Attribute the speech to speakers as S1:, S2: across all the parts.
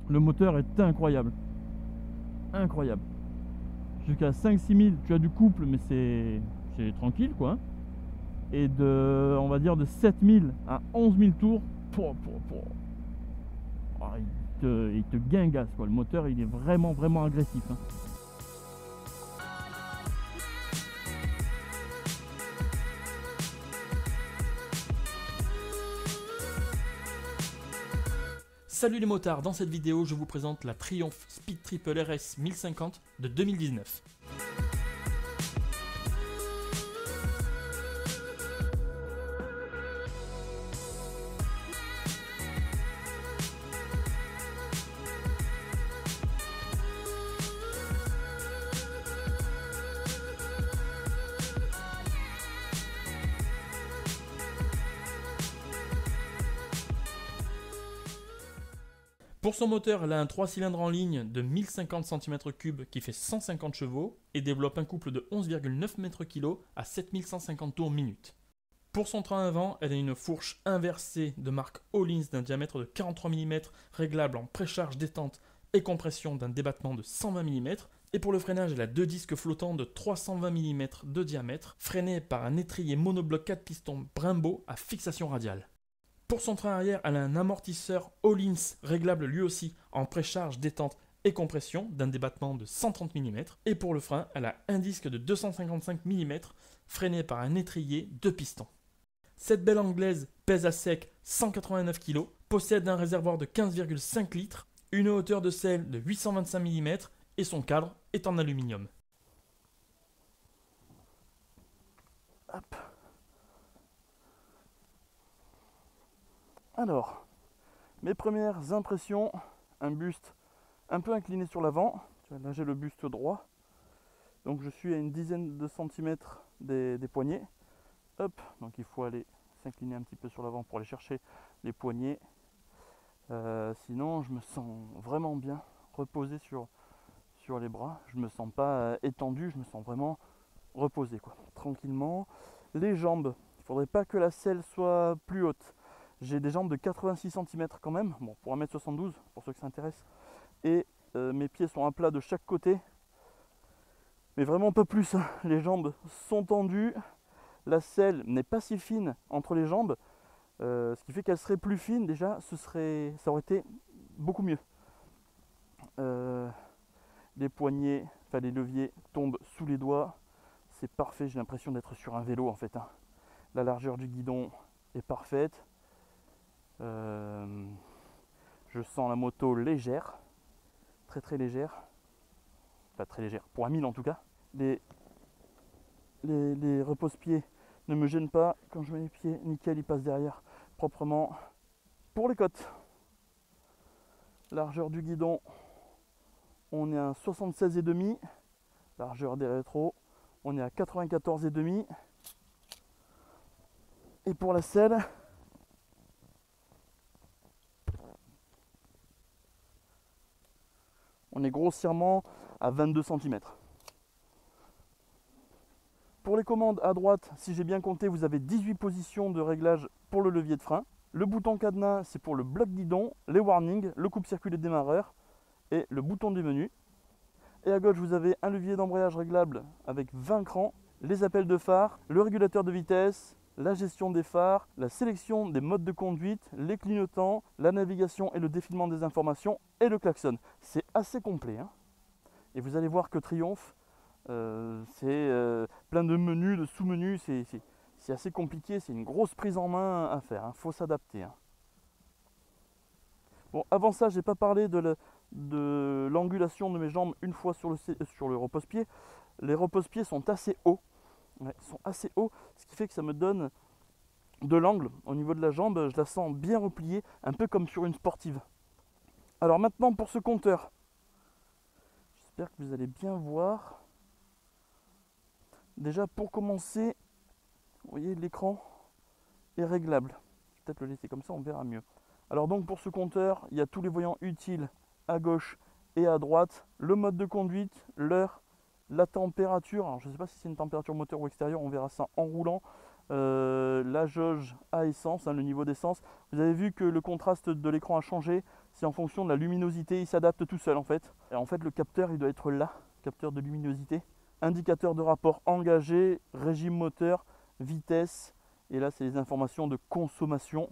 S1: Le moteur est incroyable. Incroyable. Jusqu'à 5-6 000, tu as du couple, mais c'est tranquille quoi, hein. Et de, on va dire de 7 000 à 11 000 tours, oh, il te guingasse quoi. Le moteur il est vraiment vraiment agressif, hein.
S2: Salut les motards, dans cette vidéo je vous présente la Triumph Speed Triple RS 1050 de 2019. Pour son moteur, elle a un 3 cylindres en ligne de 1050 cm3 qui fait 150 chevaux et développe un couple de 11,9 m/kg à 7150 tours minute. Pour son train avant, elle a une fourche inversée de marque Öhlins d'un diamètre de 43 mm, réglable en précharge, détente et compression d'un débattement de 120 mm. Et pour le freinage, elle a deux disques flottants de 320 mm de diamètre, freinés par un étrier monobloc 4 pistons Brembo à fixation radiale. Pour son train arrière, elle a un amortisseur Öhlins réglable lui aussi en précharge, détente et compression d'un débattement de 130 mm. Et pour le frein, elle a un disque de 255 mm freiné par un étrier 2 pistons. Cette belle anglaise pèse à sec 189 kg, possède un réservoir de 15,5 litres, une hauteur de selle de 825 mm et son cadre est en aluminium.
S1: Hop. Alors, mes premières impressions, un buste un peu incliné sur l'avant. Là j'ai le buste droit, donc je suis à une dizaine de centimètres des poignets. Hop, donc il faut aller s'incliner un petit peu sur l'avant pour aller chercher les poignets. Sinon je me sens vraiment bien reposé sur les bras. Je me sens pas étendu, je me sens vraiment reposé quoi, tranquillement. Les jambes, il faudrait pas que la selle soit plus haute. J'ai des jambes de 86 cm quand même, bon, pour 1m72, pour ceux que ça intéresse. Et mes pieds sont à plat de chaque côté. Mais vraiment pas plus, hein. Les jambes sont tendues. La selle n'est pas si fine entre les jambes. Ce qui fait qu'elle serait plus fine déjà, ça aurait été beaucoup mieux. Les poignets, enfin les leviers tombent sous les doigts. C'est parfait, j'ai l'impression d'être sur un vélo en fait, hein. La largeur du guidon est parfaite. Je sens la moto légère, très très légère, enfin très légère, pour un 1000 en tout cas. Les repose-pieds ne me gênent pas, quand je mets les pieds, nickel, ils passent derrière proprement. Pour les côtes, largeur du guidon, on est à 76,5, largeur des rétros, on est à 94,5. Et pour la selle, on est grossièrement à 22 cm. Pour les commandes à droite, si j'ai bien compté, vous avez 18 positions de réglage pour le levier de frein. Le bouton cadenas, c'est pour le bloc guidon, les warnings, le coupe-circuit des démarreurs et le bouton du menu. Et à gauche, vous avez un levier d'embrayage réglable avec 20 crans, les appels de phare, le régulateur de vitesse, la gestion des phares, la sélection des modes de conduite, les clignotants, la navigation et le défilement des informations et le klaxon. C'est assez complet, hein. Et vous allez voir que Triumph, c'est plein de menus, de sous-menus, c'est assez compliqué, c'est une grosse prise en main à faire, hein. Faut s'adapter, hein. Bon, avant ça, j'ai pas parlé de l'angulation de mes jambes une fois sur le repose-pied. Les repose-pieds sont assez hauts. Ouais, sont assez hauts, ce qui fait que ça me donne de l'angle au niveau de la jambe, je la sens bien repliée, un peu comme sur une sportive. Alors maintenant pour ce compteur, j'espère que vous allez bien voir. Déjà pour commencer, vous voyez l'écran est réglable. Peut-être le laisser comme ça, on verra mieux. Alors donc pour ce compteur, il y a tous les voyants utiles à gauche et à droite, le mode de conduite, l'heure, la température, alors je ne sais pas si c'est une température moteur ou extérieure, on verra ça en roulant, la jauge à essence, hein, le niveau d'essence. Vous avez vu que le contraste de l'écran a changé, c'est en fonction de la luminosité, il s'adapte tout seul en fait. Et en fait le capteur il doit être là, capteur de luminosité. Indicateur de rapport engagé, régime moteur, vitesse. Et là c'est les informations de consommation.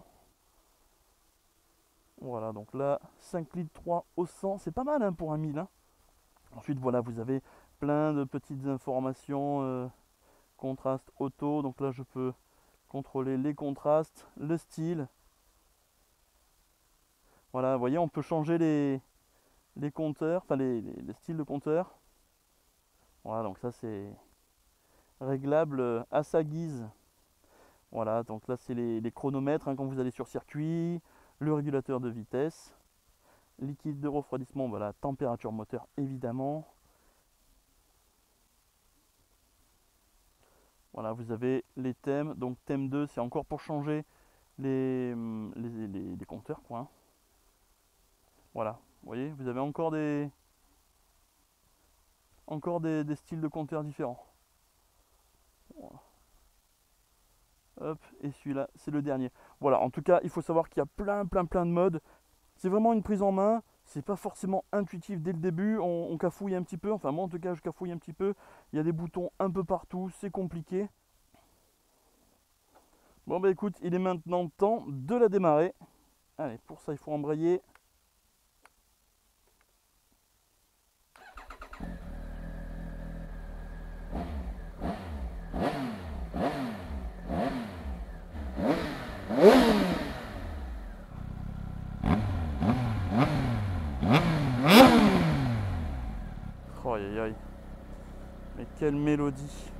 S1: Voilà, donc là 5 litres 3 au 100, c'est pas mal hein, pour un 1000 hein. Ensuite voilà, vous avez plein de petites informations, contraste auto, donc là je peux contrôler les contrastes, le style. Voilà, vous voyez, on peut changer les compteurs, enfin les styles de compteurs. Voilà, donc ça c'est réglable à sa guise. Voilà, donc là c'est les chronomètres hein, quand vous allez sur circuit, le régulateur de vitesse, liquide de refroidissement, voilà, température moteur évidemment. Voilà, vous avez les thèmes. Donc thème 2, c'est encore pour changer les compteurs, quoi. Hein. Voilà, vous voyez, vous avez encore des styles de compteurs différents. Voilà. Hop, et celui-là, c'est le dernier. Voilà, en tout cas, il faut savoir qu'il y a plein de modes. C'est vraiment une prise en main. C'est pas forcément intuitif dès le début. On cafouille un petit peu. Enfin, moi en tout cas, je cafouille un petit peu. Il y a des boutons un peu partout. C'est compliqué. Bon, bah écoute, il est maintenant temps de la démarrer. Allez, pour ça, il faut embrayer. Oh, aïe, aïe. Mais quelle mélodie.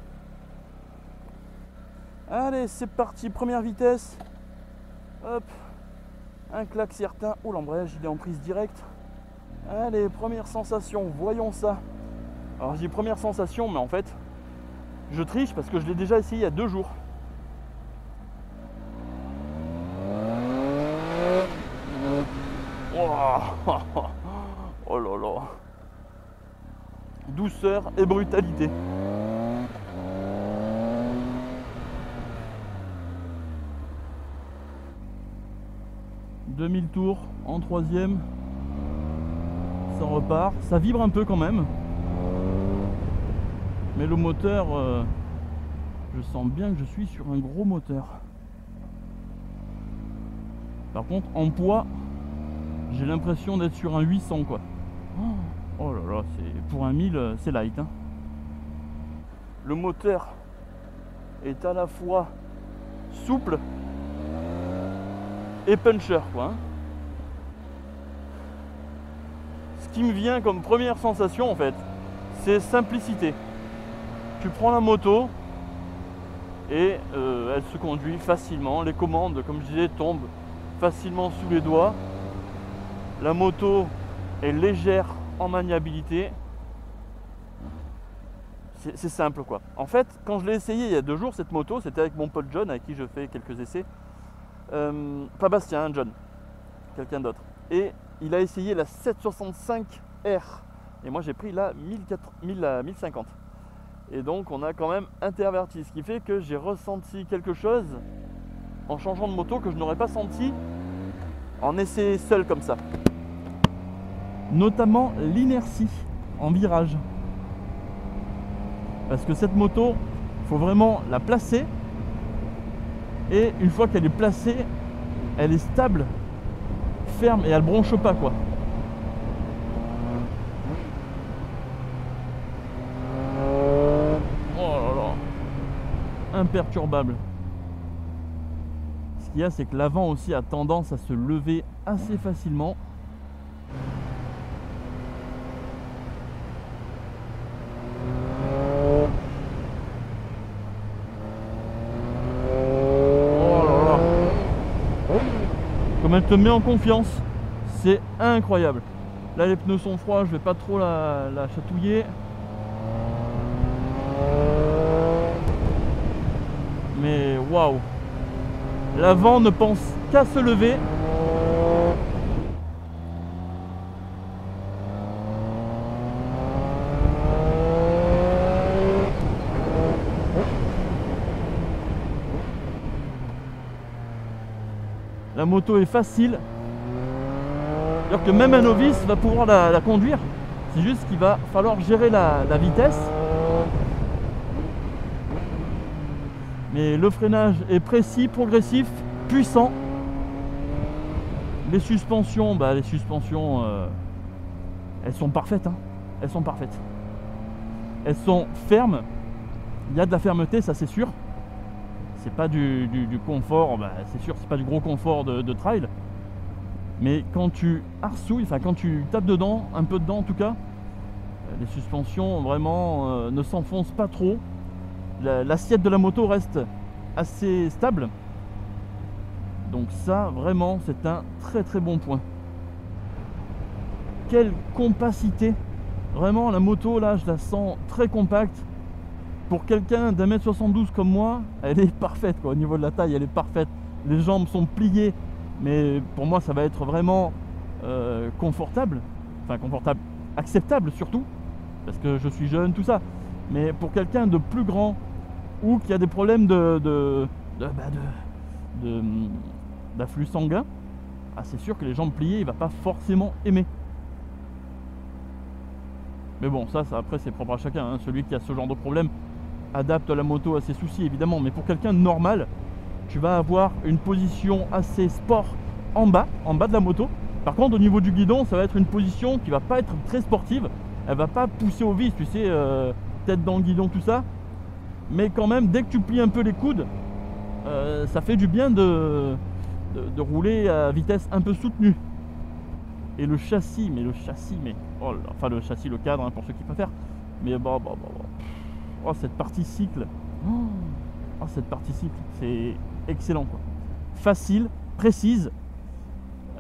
S1: Allez, c'est parti, première vitesse. Hop. Un claque certain. Oh, l'embrayage, il est en prise directe. Allez, première sensation, voyons ça. Alors, je dis première sensation, mais en fait, je triche parce que je l'ai déjà essayé il y a 2 jours. Oh là là. Douceur et brutalité. « 2000 tours en 3e. Ça repart. Ça vibre un peu quand même. Mais le moteur, je sens bien que je suis sur un gros moteur. Par contre, en poids, j'ai l'impression d'être sur un 800 quoi. Oh là là, pour un 1000, c'est light. Hein. Le moteur est à la fois souple et puncher quoi. Hein. Ce qui me vient comme première sensation en fait, c'est simplicité. Tu prends la moto et elle se conduit facilement. Les commandes, comme je disais, tombent facilement sous les doigts. La moto est légère en maniabilité. C'est simple quoi. En fait, quand je l'ai essayé il y a 2 jours, cette moto, c'était avec mon pote John, avec qui je fais quelques essais. Pas Bastien, John, quelqu'un d'autre. Et il a essayé la 765R. Et moi j'ai pris la 1050. Et donc on a quand même interverti. Ce qui fait que j'ai ressenti quelque chose en changeant de moto que je n'aurais pas senti en essai seul comme ça. Notamment l'inertie en virage. Parce que cette moto, il faut vraiment la placer. Et une fois qu'elle est placée, elle est stable, ferme et elle bronche pas quoi. Oh là là, imperturbable. Ce qu'il y a, c'est que l'avant aussi a tendance à se lever assez facilement. Comme elle te met en confiance, c'est incroyable. Là les pneus sont froids, je vais pas trop la chatouiller. Mais waouh, l'avant ne pense qu'à se lever. La moto est facile. C'est-à-dire que même un novice va pouvoir la conduire. C'est juste qu'il va falloir gérer la vitesse. Mais le freinage est précis, progressif, puissant. Les suspensions, elles sont parfaites. Hein. Elles sont parfaites. Elles sont fermes. Il y a de la fermeté, ça c'est sûr. C'est pas du confort, c'est sûr, c'est pas du gros confort de trail. Mais quand tu arsouilles, enfin quand tu tapes dedans, un peu dedans en tout cas, les suspensions vraiment ne s'enfoncent pas trop. L'assiette de la moto reste assez stable. Donc ça, vraiment, c'est un très très bon point. Quelle compacité! Vraiment, la moto, là, je la sens très compacte. Pour quelqu'un d'1m72 comme moi, elle est parfaite, quoi. Au niveau de la taille, elle est parfaite. Les jambes sont pliées. Mais pour moi, ça va être vraiment confortable. Enfin, confortable, acceptable surtout. Parce que je suis jeune, tout ça. Mais pour quelqu'un de plus grand ou qui a des problèmes d'afflux sanguin, c'est sûr que les jambes pliées, il va pas forcément aimer. Mais bon, ça après c'est propre à chacun, hein. Celui qui a ce genre de problème adapte la moto à ses soucis évidemment. Mais pour quelqu'un de normal, tu vas avoir une position assez sport en bas de la moto. Par contre, au niveau du guidon, ça va être une position qui va pas être très sportive. Elle va pas pousser au vis, tu sais, tête dans le guidon, tout ça. Mais quand même, dès que tu plies un peu les coudes, ça fait du bien de rouler à vitesse un peu soutenue. Et le châssis, oh là, enfin le châssis, le cadre, hein, pour ceux qui préfèrent. Mais oh, cette partie cycle, cette partie cycle, c'est excellent, quoi. Facile, précise.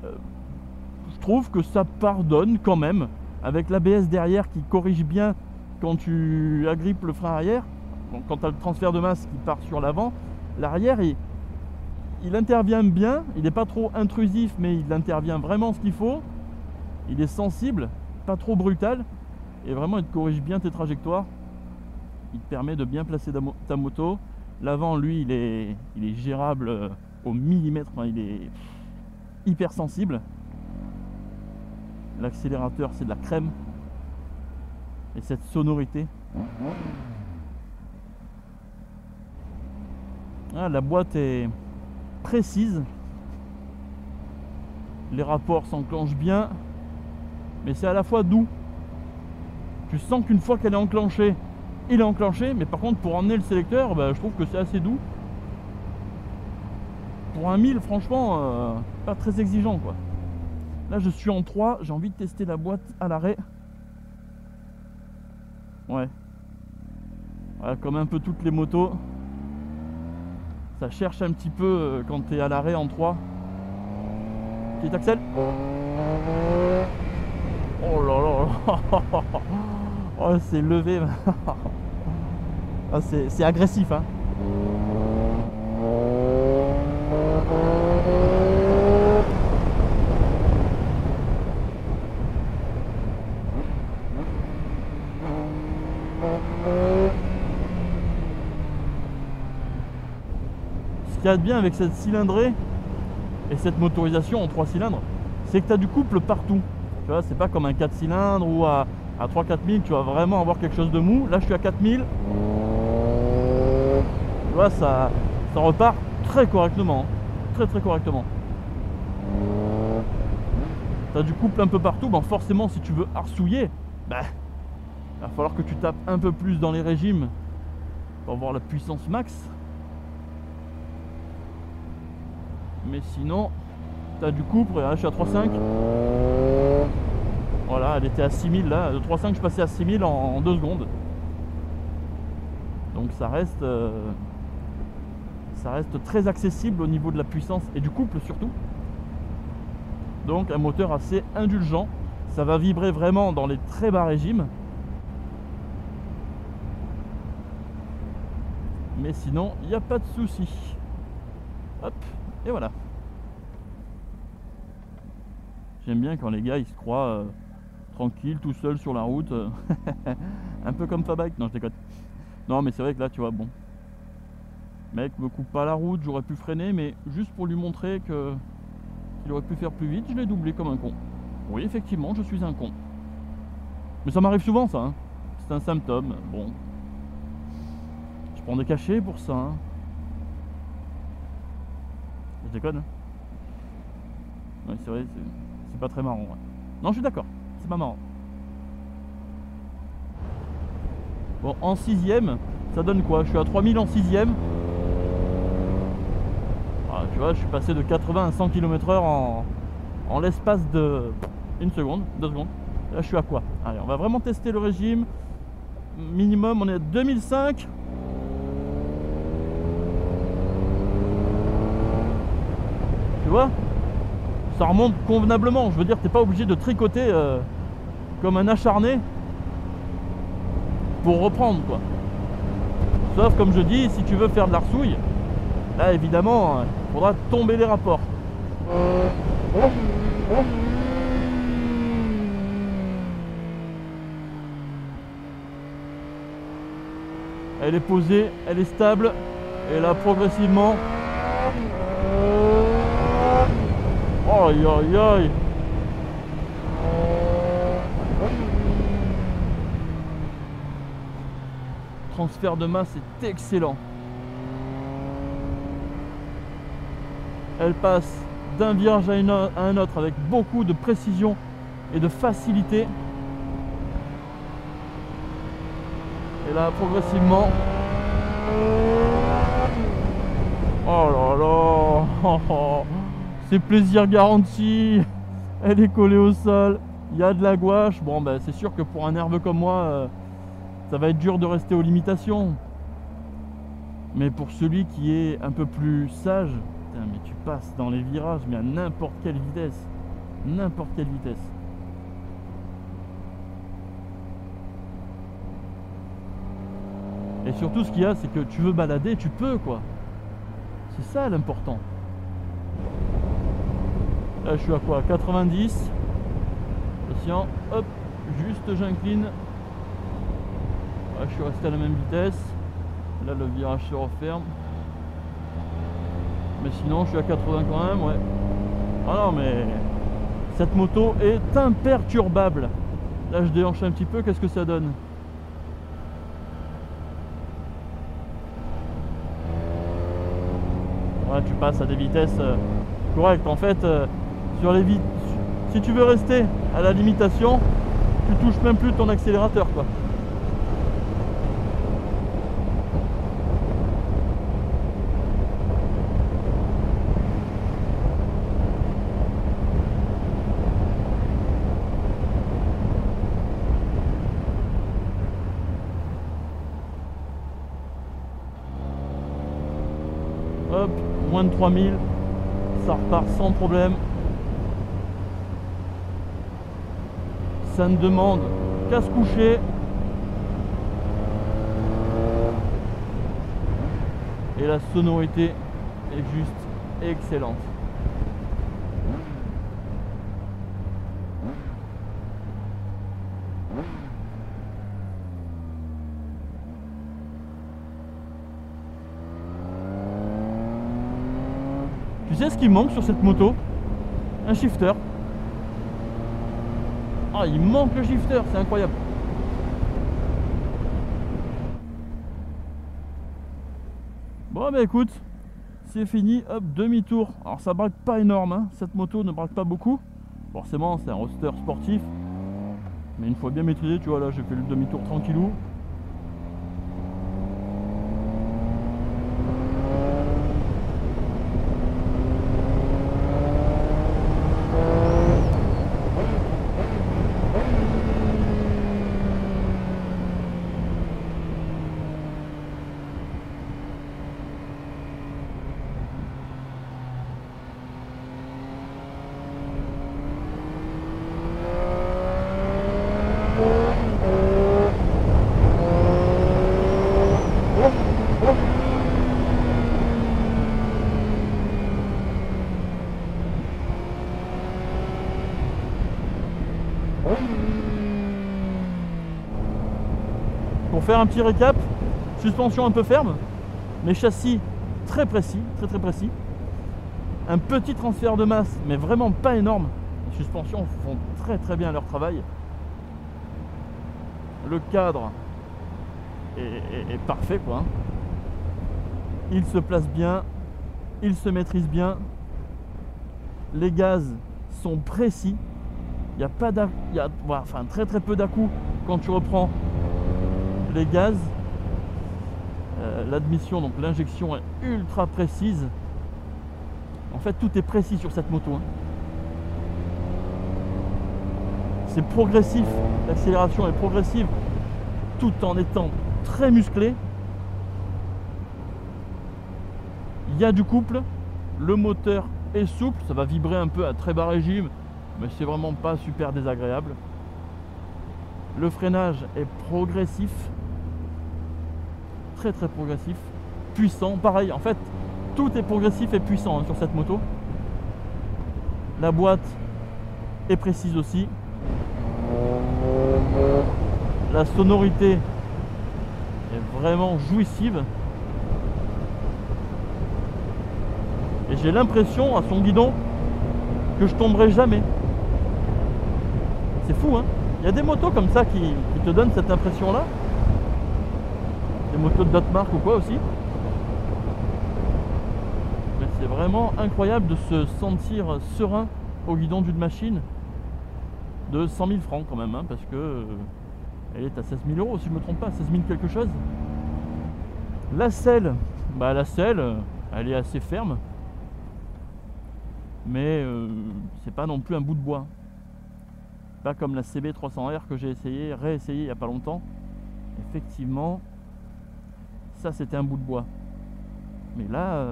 S1: Je trouve que ça pardonne quand même, avec l'ABS derrière qui corrige bien quand tu agrippes le frein arrière. Donc, quand tu as le transfert de masse qui part sur l'avant, l'arrière il intervient bien, il n'est pas trop intrusif, mais il intervient vraiment ce qu'il faut. Il est sensible, pas trop brutal, et vraiment il te corrige bien tes trajectoires. Il te permet de bien placer ta moto. L'avant, lui, il est gérable au millimètre, enfin, il est hyper sensible. L'accélérateur, c'est de la crème. Et cette sonorité. La boîte est précise. Les rapports s'enclenchent bien. Mais c'est à la fois doux. Tu sens qu'une fois qu'elle est enclenchée, il est enclenché. Mais par contre, pour emmener le sélecteur, je trouve que c'est assez doux. Pour un 1000, franchement, pas très exigeant, quoi. Là, je suis en 3. J'ai envie de tester la boîte à l'arrêt. Ouais. Voilà, comme un peu toutes les motos. Ça cherche un petit peu quand tu es à l'arrêt en 3. Petit accèle. Oh là là. Oh, c'est levé. C'est agressif, hein. Ce qu'il y a de bien avec cette cylindrée et cette motorisation en 3 cylindres, c'est que tu as du couple partout. Tu vois, c'est pas comme un 4 cylindres ou à 3-4 000, tu vas vraiment avoir quelque chose de mou. Là, je suis à 4000. Tu vois, ça repart très correctement. Très très correctement. Tu as du couple un peu partout. Bon, forcément, si tu veux arsouiller, il va falloir que tu tapes un peu plus dans les régimes pour avoir la puissance max. Mais sinon, tu as du couple. Là, je suis à 3.5. Voilà, elle était à 6000 là. De 3.5, je passais à 6000 en 2 secondes. Donc ça reste très accessible au niveau de la puissance et du couple surtout. Donc un moteur assez indulgent. Ça va vibrer vraiment dans les très bas régimes. Mais sinon, il n'y a pas de souci. Hop, et voilà. J'aime bien quand les gars ils se croient tranquilles, tout seuls sur la route. Un peu comme Fabike. Non, je déconne. Non, mais c'est vrai que là, tu vois, bon. Mec me coupe pas la route, j'aurais pu freiner, mais juste pour lui montrer qu'il aurait pu faire plus vite, je l'ai doublé comme un con. Oui, effectivement, je suis un con. Mais ça m'arrive souvent, ça. Hein. C'est un symptôme. Bon. Je prends des cachets pour ça. Hein. Je déconne. Hein. Oui, c'est vrai, c'est pas très marrant. Ouais. Non, je suis d'accord. C'est pas marrant. Bon, en 6ème, ça donne quoi? Je suis à 3000 en 6ème. Ah, tu vois, je suis passé de 80 à 100 km/h en l'espace de 1 seconde, 2 secondes. Là, je suis à quoi? Allez, on va vraiment tester le régime. Minimum, on est à 2005. Tu vois? Ça remonte convenablement. Je veux dire, t'es pas obligé de tricoter comme un acharné pour reprendre, quoi. Sauf, comme je dis, si tu veux faire de l'arsouille, là, évidemment, il faudra tomber les rapports. Elle est posée, elle est stable, et là, progressivement... Aïe aïe aïe. Transfert de masse est excellent. Elle passe d'un virage à un autre avec beaucoup de précision et de facilité. Et là, progressivement... Oh là là. C'est plaisir garanti. Elle est collée au sol. Il y a de la gouache. Bon, ben, c'est sûr que pour un nerveux comme moi, ça va être dur de rester aux limitations. Mais pour celui qui est un peu plus sage, putain, mais tu passes dans les virages, mais à n'importe quelle vitesse. N'importe quelle vitesse. Et surtout, ce qu'il y a, c'est que tu veux balader, tu peux, quoi. C'est ça l'important. Là, je suis à quoi? 90. Patient. Hop. Juste, j'incline. Là, je suis resté à la même vitesse. Là, le virage se referme. Mais sinon, je suis à 80 quand même, ouais. Ah non, mais... cette moto est imperturbable. Là, je déhanche un petit peu. Qu'est-ce que ça donne? Ouais, tu passes à des vitesses correctes. En fait, sur les si tu veux rester à la limitation, tu touches même plus ton accélérateur, quoi. Hop, moins de 3000, ça repart sans problème. Ça ne demande qu'à se coucher. Et la sonorité est juste excellente. Tu sais ce qui manque sur cette moto? Un shifter. Ah, il manque le shifter, c'est incroyable. Bon, bah écoute, c'est fini, hop, demi-tour. Alors ça braque pas énorme, hein. Cette moto ne braque pas beaucoup. Forcément, c'est un roadster sportif. Mais une fois bien maîtrisé, tu vois, là j'ai fait le demi-tour tranquillou. Pour faire un petit récap, suspension un peu ferme, mais châssis très précis, très précis. Un petit transfert de masse, mais vraiment pas énorme. suspensions font très très bien leur travail. Le cadre est parfait quoi. Il se place bien, il se maîtrise bien. Les gaz sont précis. Il n'y a pas d'à... enfin très très peu d'à-coups quand tu reprends les gaz. L'admission, donc l'injection est ultra précise. En fait, tout est précis sur cette moto. Hein. C'est progressif, l'accélération est progressive, tout en étant très musclé. Il y a du couple, le moteur est souple, ça va vibrer un peu à très bas régime, mais c'est vraiment pas super désagréable. Le freinage est progressif, très très progressif, puissant, pareil, en fait, tout est progressif et puissant hein, sur cette moto. La boîte est précise aussi. La sonorité est vraiment jouissive. Et j'ai l'impression à son guidon que je tomberai jamais. C'est fou hein. Il y a des motos comme ça qui te donnent cette impression là. Des motos de d'autres marques ou quoi aussi. Mais c'est vraiment incroyable de se sentir serein au guidon d'une machine de 100 000 francs quand même hein, parce que elle est à 16 000 euros si je ne me trompe pas, 16 000 quelque chose. La selle, la selle elle est assez ferme, mais c'est pas non plus un bout de bois. Pas comme la CB300R que j'ai réessayé il n'y a pas longtemps. Effectivement, ça c'était un bout de bois. Mais là,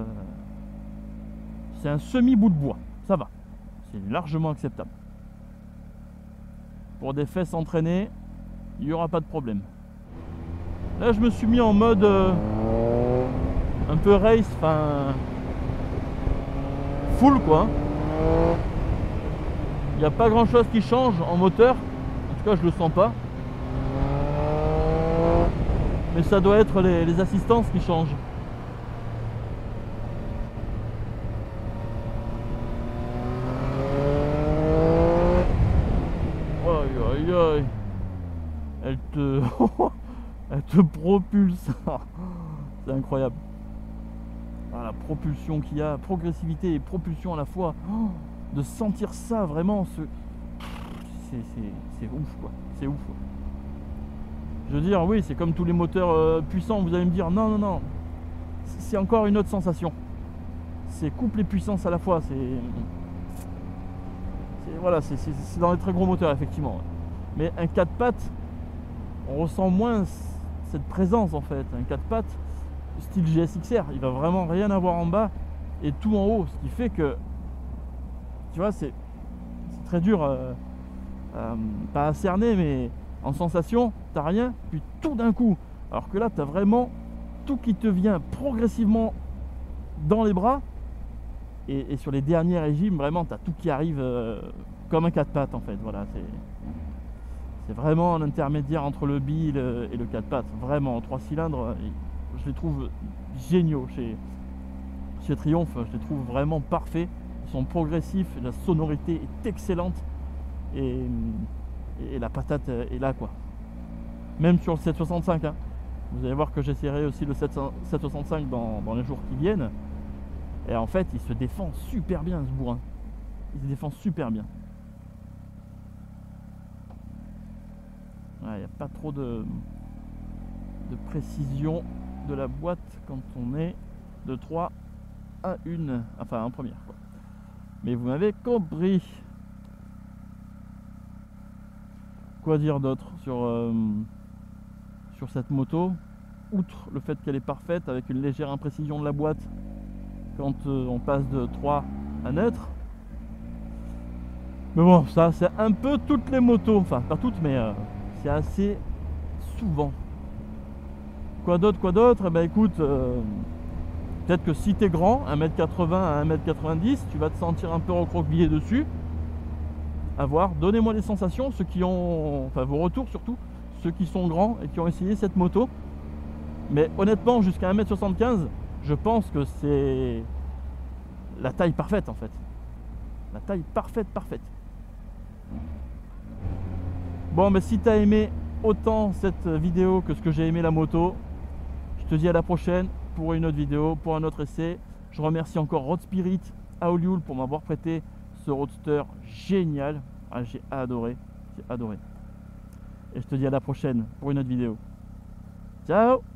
S1: c'est un semi-bout de bois. Ça va. C'est largement acceptable. Pour des fesses entraînées, il n'y aura pas de problème. Là, je me suis mis en mode un peu race, enfin full quoi. Il n'y a pas grand chose qui change en moteur. En tout cas, je le sens pas. Mais ça doit être les assistances qui changent. Aïe aïe aïe. Elle te propulse. C'est incroyable. Ah, la propulsion qu'il y a, progressivité et propulsion à la fois. Oh, de sentir ça vraiment, c'est ouf quoi. C'est ouf quoi. Je veux dire, oui, c'est comme tous les moteurs puissants. Vous allez me dire, non, non, non. C'est encore une autre sensation. C'est couple et puissance à la fois. Voilà, c'est dans les très gros moteurs, effectivement. Mais un 4 pattes, on ressent moins cette présence, en fait. Un 4 pattes, style GSXR, il va vraiment rien avoir en bas et tout en haut. Ce qui fait que, tu vois, c'est très dur, pas à cerner, mais en sensation, t'as rien, puis tout d'un coup. Alors que là, t'as vraiment tout qui te vient progressivement dans les bras. Et sur les derniers régimes, vraiment, t'as tout qui arrive comme un 4 pattes, en fait. Voilà, c'est vraiment un intermédiaire entre le bi et le 4 pattes. Vraiment, en 3 cylindres, je les trouve géniaux chez Triumph. Je les trouve vraiment parfaits. Ils sont progressifs, la sonorité est excellente. Et la patate est là quoi. Même sur le 765 hein. Vous allez voir que j'essaierai aussi le 765 dans les jours qui viennent. Et en fait il se défend super bien ce bourrin. Il se défend super bien. Il n'y a pas trop de précision de la boîte quand on est de 3 à 1. Enfin en première quoi. Mais vous m'avez compris. Quoi dire d'autre sur cette moto, outre le fait qu'elle est parfaite avec une légère imprécision de la boîte quand on passe de 3 à neutre. Mais bon, ça c'est un peu toutes les motos, enfin pas toutes, mais c'est assez souvent. Quoi d'autre? Eh ben écoute, peut-être que si t'es grand, 1m80 à 1m90, tu vas te sentir un peu recroquevillé dessus. À voir, donnez-moi les sensations, ceux qui ont, enfin vos retours surtout, ceux qui sont grands et qui ont essayé cette moto. Mais honnêtement, jusqu'à 1m75, je pense que c'est la taille parfaite en fait. La taille parfaite. Bon, mais si tu as aimé autant cette vidéo que ce que j'ai aimé la moto, je te dis à la prochaine pour une autre vidéo, pour un autre essai. Je remercie encore Road Spirit à Olioul pour m'avoir prêté ce roadster génial. Ah, j'ai adoré, j'ai adoré. Et je te dis à la prochaine pour une autre vidéo. Ciao!